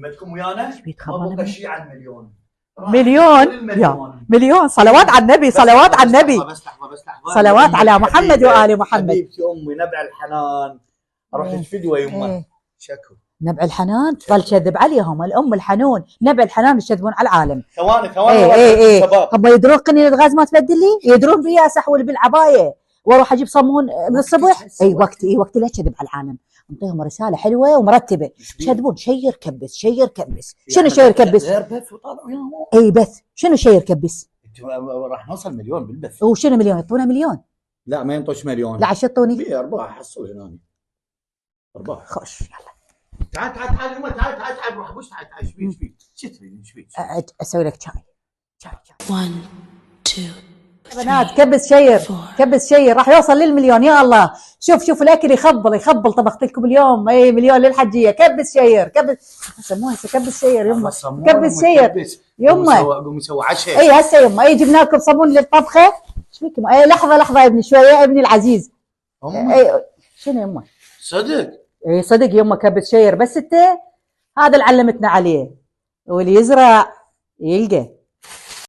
بدكم ويانا؟ ما بقى شيء عن مليون. مليون صلوات على النبي، صلوات على النبي، بس لحظة صلوات على محمد وآل محمد. حبيبتي أمي نبع الحنان، أروح الفدوة يمه شكو نبع الحنان تظل تكذب عليهم، الأم الحنون نبع الحنان يكذبون على العالم. ثواني شباب، هم يدرون قنينة غاز ما تبدل لي، يدرون بي اسحول بالعباية واروح اجيب صمون من الصبح. وقت لا تكذب على العالم، انطيهم رسالة حلوة ومرتبة. يكذبون شير كبس شير كبس. شنو شير كبس؟ غير بث وطالعوا ياهم. بث. شنو شير كبس؟ راح نوصل مليون بالبث. وشنو مليون؟ يعطونا مليون؟ لا ما ينطوش مليون. لا عش يعطوني؟ بي ارباح حصل هنا. ارباح. خوش يلا. تعال روح بوش. تعال ايش فيك؟ شو تريد؟ ايش فيك؟ اسوي لك شاي. 1 2 بنات كبس شير 4. كبس شير راح يوصل للمليون يا الله. شوف الاكل يخبل طبخت لكم اليوم مليون للحجيه. كبس شير كبس سموها كبس شير يمه. كبس شير يمه. قومي سوي عشاء. هسه يمه جبنا لكم صابون للطبخه. ايش فيكم؟ لحظه يا ابني شويه يا ابني العزيز. شنو يمه؟ صدق؟ صدق يمه كبس شير. بس انت هذا اللي علمتنا عليه، واللي يزرع يلقى.